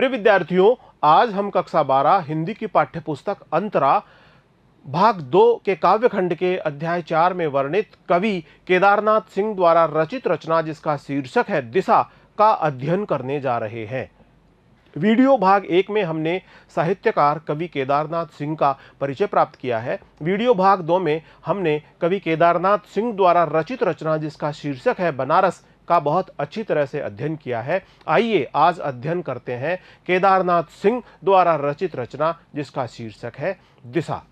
प्रिय विद्यार्थियों, आज हम कक्षा 12 हिंदी की पाठ्यपुस्तक अंतरा भाग 2 के काव्यखंड के अध्याय 4 में वर्णित कवि केदारनाथ सिंह द्वारा रचित रचना जिसका शीर्षक है दिशा का अध्ययन करने जा रहे हैं। वीडियो भाग 1 में हमने साहित्यकार कवि केदारनाथ सिंह का परिचय प्राप्त किया है। वीडियो भाग 2 में हमने कवि केदारनाथ सिंह द्वारा रचित रचना जिसका शीर्षक है बनारस का बहुत अच्छी तरह से अध्ययन किया है। आइए आज अध्ययन करते हैं केदारनाथ सिंह द्वारा रचित रचना जिसका शीर्षक है दिशा।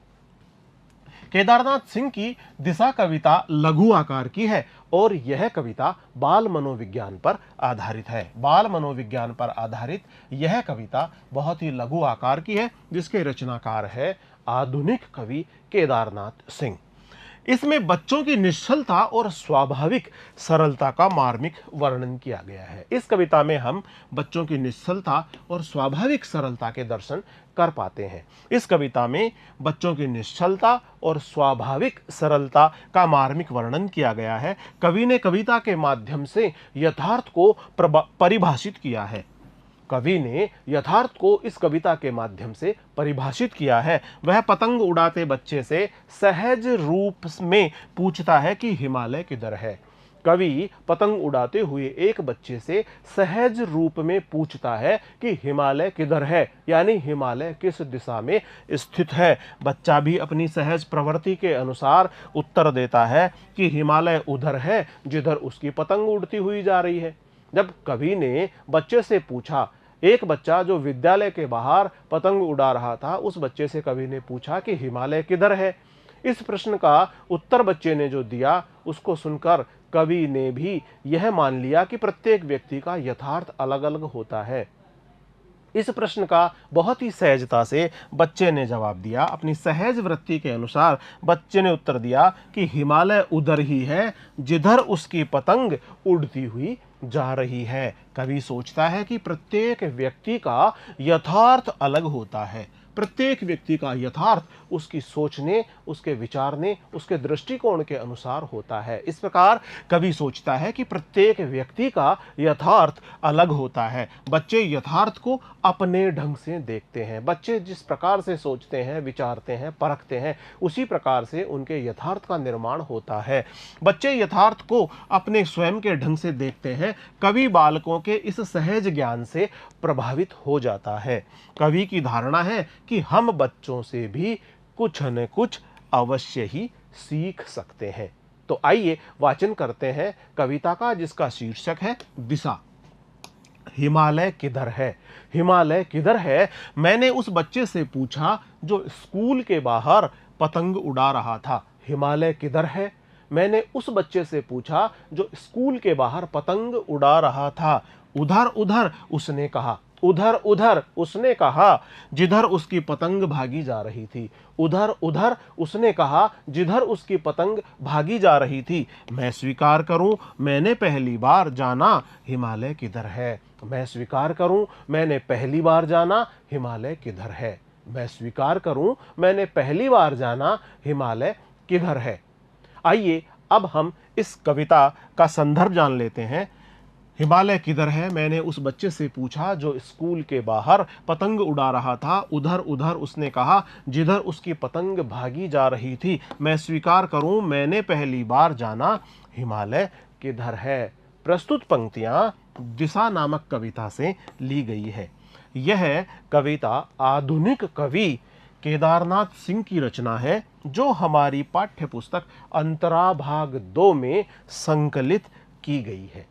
केदारनाथ सिंह की दिशा कविता लघु आकार की है और यह कविता बाल मनोविज्ञान पर आधारित है। बाल मनोविज्ञान पर आधारित यह कविता बहुत ही लघु आकार की है, जिसके रचनाकार है आधुनिक कवि केदारनाथ सिंह। इसमें बच्चों की निश्चलता और स्वाभाविक सरलता का मार्मिक वर्णन किया गया है। इस कविता में हम बच्चों की निश्चलता और स्वाभाविक सरलता के दर्शन कर पाते हैं। इस कविता में बच्चों की निश्चलता और स्वाभाविक सरलता का मार्मिक वर्णन किया गया है। कवि ने कविता के माध्यम से यथार्थ को परिभाषित किया है। कवि ने यथार्थ को इस कविता के माध्यम से परिभाषित किया है। वह पतंग उड़ाते बच्चे से सहज रूप में पूछता है कि हिमालय किधर है। कवि पतंग उड़ाते हुए एक बच्चे से सहज रूप में पूछता है कि हिमालय किधर है, यानी हिमालय किस दिशा में स्थित है। बच्चा भी अपनी सहज प्रवृत्ति के अनुसार उत्तर देता है कि हिमालय उधर है जिधर उसकी पतंग उड़ती हुई जा रही है। जब कवि ने बच्चे से पूछा, एक बच्चा जो विद्यालय के बाहर पतंग उड़ा रहा था, उस बच्चे से कवि ने पूछा कि हिमालय किधर है। इस प्रश्न का उत्तर बच्चे ने जो दिया, उसको सुनकर कवि ने भी यह मान लिया कि प्रत्येक व्यक्ति का यथार्थ अलग अलग होता है। इस प्रश्न का बहुत ही सहजता से बच्चे ने जवाब दिया। अपनी सहज वृत्ति के अनुसार बच्चे ने उत्तर दिया कि हिमालय उधर ही है जिधर उसकी पतंग उड़ती हुई जा रही है। कवि सोचता है कि प्रत्येक व्यक्ति का यथार्थ अलग होता है। प्रत्येक व्यक्ति का यथार्थ उसकी सोचने, उसके विचारने, उसके दृष्टिकोण के अनुसार होता है। इस प्रकार कवि सोचता है कि प्रत्येक व्यक्ति का यथार्थ अलग होता है। बच्चे यथार्थ को अपने ढंग से देखते हैं। बच्चे जिस प्रकार से सोचते हैं, विचारते हैं, परखते हैं, उसी प्रकार से उनके यथार्थ का निर्माण होता है। बच्चे यथार्थ को अपने स्वयं के ढंग से देखते हैं। कवि बालकों के इस सहज ज्ञान से प्रभावित हो जाता है। कवि की धारणा है कि हम बच्चों से भी कुछ न कुछ अवश्य ही सीख सकते हैं। तो आइए वाचन करते हैं कविता का, जिसका शीर्षक है दिशा। हिमालय किधर है? हिमालय किधर है? मैंने उस बच्चे से पूछा जो स्कूल के बाहर पतंग उड़ा रहा था। हिमालय किधर है? मैंने उस बच्चे से पूछा जो स्कूल के बाहर पतंग उड़ा रहा था। उधर उधर उसने कहा। उधर उधर उसने कहा जिधर उसकी पतंग भागी जा रही थी। उधर उधर उसने कहा जिधर उसकी पतंग भागी जा रही थी। मैं स्वीकार करूं, मैंने पहली बार जाना हिमालय किधर है। मैं स्वीकार करूं, मैंने पहली बार जाना हिमालय किधर है। मैं स्वीकार करूं, मैंने पहली बार जाना हिमालय किधर है। आइए अब हम इस कविता का संदर्भ जान लेते हैं। हिमालय किधर है? मैंने उस बच्चे से पूछा जो स्कूल के बाहर पतंग उड़ा रहा था। उधर उधर उसने कहा जिधर उसकी पतंग भागी जा रही थी। मैं स्वीकार करूं, मैंने पहली बार जाना हिमालय किधर है। प्रस्तुत पंक्तियां दिशा नामक कविता से ली गई है। यह कविता आधुनिक कवि केदारनाथ सिंह की रचना है, जो हमारी पाठ्यपुस्तक अंतरा भाग 2 में संकलित की गई है।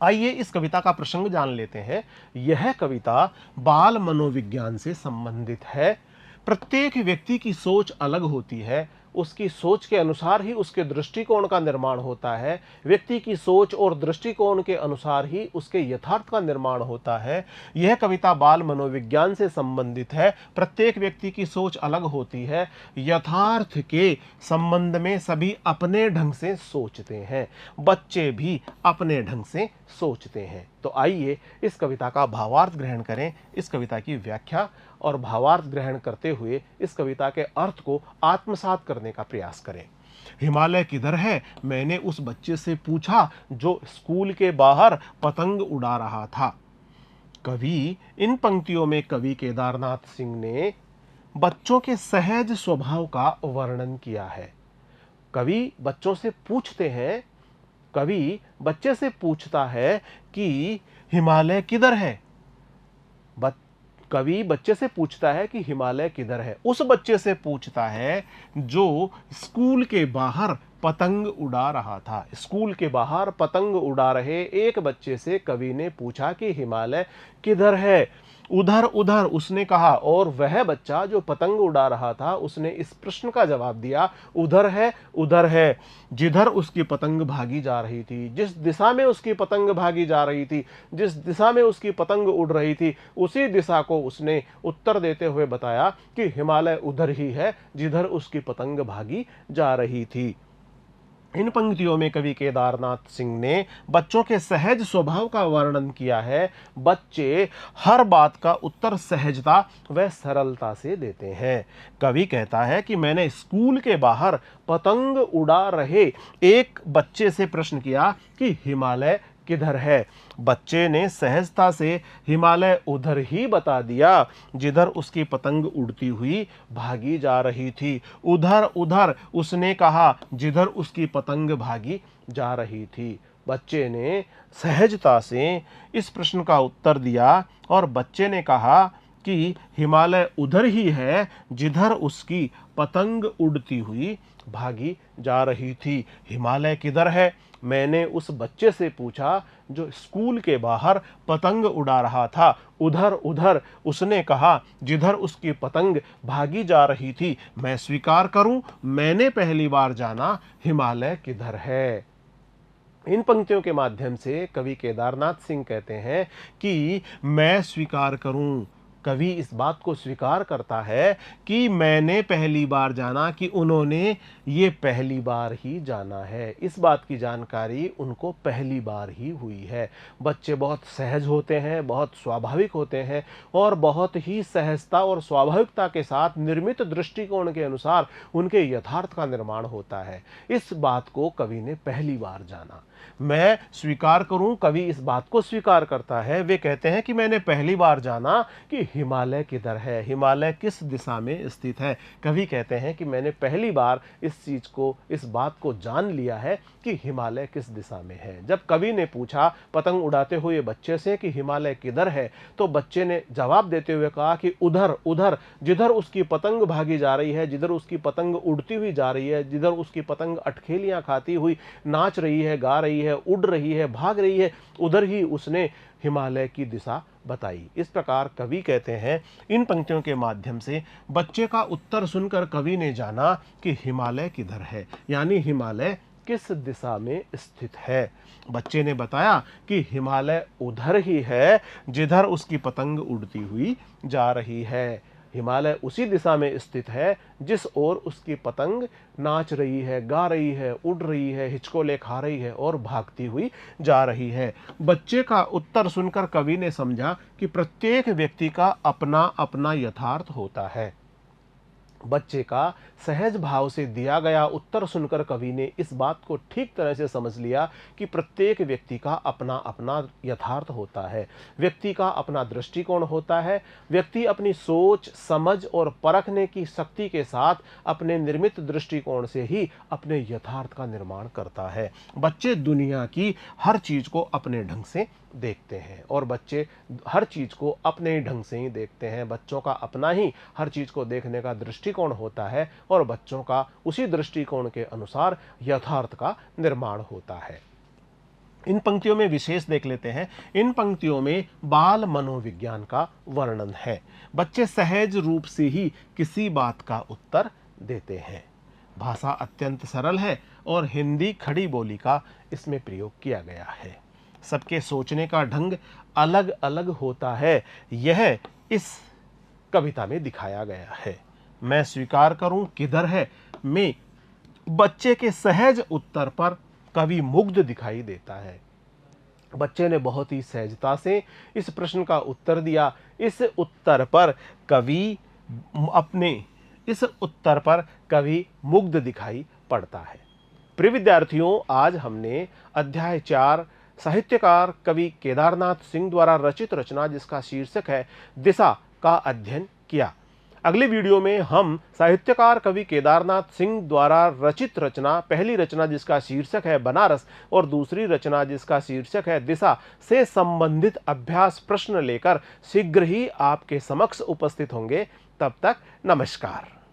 आइए इस कविता का प्रसंग जान लेते हैं। यह कविता बाल मनोविज्ञान से संबंधित है। प्रत्येक व्यक्ति की सोच अलग होती है। उसकी सोच के अनुसार ही उसके दृष्टिकोण का निर्माण होता है। व्यक्ति की सोच और दृष्टिकोण के अनुसार ही उसके यथार्थ का निर्माण होता है। यह कविता बाल मनोविज्ञान से संबंधित है। प्रत्येक व्यक्ति की सोच अलग होती है। यथार्थ के संबंध में सभी अपने ढंग से सोचते हैं। बच्चे भी अपने ढंग से सोचते हैं। तो आइए इस कविता का भावार्थ ग्रहण करें। इस कविता की व्याख्या और भावार्थ ग्रहण करते हुए इस कविता के अर्थ को आत्मसात करने का प्रयास करें। हिमालय किधर है? मैंने उस बच्चे से पूछा जो स्कूल के बाहर पतंग उड़ा रहा था। कवि इन पंक्तियों में कवि केदारनाथ सिंह ने बच्चों के सहज स्वभाव का वर्णन किया है। कवि बच्चों से पूछते हैं, कवि बच्चे से पूछता है कि हिमालय किधर है। कवि बच्चे से पूछता है कि हिमालय किधर है। उस बच्चे से पूछता है जो स्कूल के बाहर पतंग उड़ा रहा था। स्कूल के बाहर पतंग उड़ा रहे एक बच्चे से कवि ने पूछा कि हिमालय किधर है। उधर उधर उसने कहा, और वह बच्चा जो पतंग उड़ा रहा था उसने इस प्रश्न का जवाब दिया, उधर है जिधर उसकी पतंग भागी जा रही थी। जिस दिशा में उसकी पतंग भागी जा रही थी, जिस दिशा में उसकी पतंग उड़ रही थी, उसी दिशा को उसने उत्तर देते हुए बताया कि हिमालय उधर ही है जिधर उसकी पतंग भागी जा रही थी। इन पंक्तियों में कवि केदारनाथ सिंह ने बच्चों के सहज स्वभाव का वर्णन किया है। बच्चे हर बात का उत्तर सहजता व सरलता से देते हैं। कवि कहता है कि मैंने स्कूल के बाहर पतंग उड़ा रहे एक बच्चे से प्रश्न किया कि हिमालय किधर है। बच्चे ने सहजता से हिमालय उधर ही बता दिया जिधर उसकी पतंग उड़ती हुई भागी जा रही थी। उधर उधर उसने कहा जिधर उसकी पतंग भागी जा रही थी। बच्चे ने सहजता से इस प्रश्न का उत्तर दिया और बच्चे ने कहा कि हिमालय उधर ही है जिधर उसकी पतंग उड़ती हुई भागी जा रही थी। हिमालय किधर है? मैंने उस बच्चे से पूछा जो स्कूल के बाहर पतंग उड़ा रहा था। उधर उधर उसने कहा जिधर उसकी पतंग भागी जा रही थी। मैं स्वीकार करूं, मैंने पहली बार जाना हिमालय किधर है। इन पंक्तियों के माध्यम से कवि केदारनाथ सिंह कहते हैं कि मैं स्वीकार करूं। कवि इस बात को स्वीकार करता है कि मैंने पहली बार जाना, कि उन्होंने ये पहली बार ही जाना है। इस बात की जानकारी उनको पहली बार ही हुई है। बच्चे बहुत सहज होते हैं, बहुत स्वाभाविक होते हैं और बहुत ही सहजता और स्वाभाविकता के साथ निर्मित दृष्टिकोण के अनुसार उनके यथार्थ का निर्माण होता है। इस बात को कवि ने पहली बार जाना। मैं स्वीकार करूं, कवि इस बात को स्वीकार करता है। वे कहते हैं कि मैंने पहली बार जाना कि हिमालय किधर है, हिमालय किस दिशा में स्थित है। कवि कहते हैं कि मैंने पहली बार इस बात को जान लिया है कि हिमालय किस दिशा में है। जब कवि ने पूछा पतंग उड़ाते हुए बच्चे से कि हिमालय किधर है, तो बच्चे ने जवाब देते हुए कहा कि उधर उधर जिधर उसकी पतंग भागी जा रही है, जिधर उसकी पतंग उड़ती हुई जा रही है, जिधर उसकी पतंग अटखेलियां खाती हुई नाच रही है, गा रही है, उड़ रही है, भाग रही है, उधर ही उसने हिमालय की दिशा बताई। इस प्रकार कवि कहते हैं इन पंक्तियों के माध्यम से बच्चे का उत्तर सुनकर कवि ने जाना कि हिमालय किधर है, यानी हिमालय किस दिशा में स्थित है। बच्चे ने बताया कि हिमालय उधर ही है जिधर उसकी पतंग उड़ती हुई जा रही है। हिमालय उसी दिशा में स्थित है जिस ओर उसकी पतंग नाच रही है, गा रही है, उड़ रही है, हिचकोले खा रही है और भागती हुई जा रही है। बच्चे का उत्तर सुनकर कवि ने समझा कि प्रत्येक व्यक्ति का अपना अपना यथार्थ होता है। बच्चे का सहज भाव से दिया गया उत्तर सुनकर कवि ने इस बात को ठीक तरह से समझ लिया कि प्रत्येक व्यक्ति का अपना अपना यथार्थ होता है, व्यक्ति का अपना दृष्टिकोण होता है। व्यक्ति अपनी सोच, समझ और परखने की शक्ति के साथ अपने निर्मित दृष्टिकोण से ही अपने यथार्थ का निर्माण करता है। बच्चे दुनिया की हर चीज को अपने ढंग से देखते हैं और बच्चे हर चीज को अपने ढंग से ही देखते हैं। बच्चों का अपना ही हर चीज को देखने का दृष्टिकोण होता है और बच्चों का उसी दृष्टिकोण के अनुसार यथार्थ का निर्माण होता है। इन पंक्तियों में विशेष देख लेते हैं। इन पंक्तियों में बाल मनोविज्ञान का वर्णन है। बच्चे सहज रूप से ही किसी बात का उत्तर देते हैं। भाषा अत्यंत सरल है और हिंदी खड़ी बोली का इसमें प्रयोग किया गया है। सबके सोचने का ढंग अलग अलग होता है, यह इस कविता में दिखाया गया है। मैं स्वीकार करूं किधर है में बच्चे के सहज उत्तर पर कवि मुग्ध दिखाई देता है। बच्चे ने बहुत ही सहजता से इस प्रश्न का उत्तर दिया। इस उत्तर पर कवि मुग्ध दिखाई पड़ता है। प्रिय विद्यार्थियों, आज हमने अध्याय 4 साहित्यकार कवि केदारनाथ सिंह द्वारा रचित रचना जिसका शीर्षक है दिशा का अध्ययन किया। अगली वीडियो में हम साहित्यकार कवि केदारनाथ सिंह द्वारा रचित रचना, पहली रचना जिसका शीर्षक है बनारस और दूसरी रचना जिसका शीर्षक है दिशा से संबंधित अभ्यास प्रश्न लेकर शीघ्र ही आपके समक्ष उपस्थित होंगे। तब तक नमस्कार।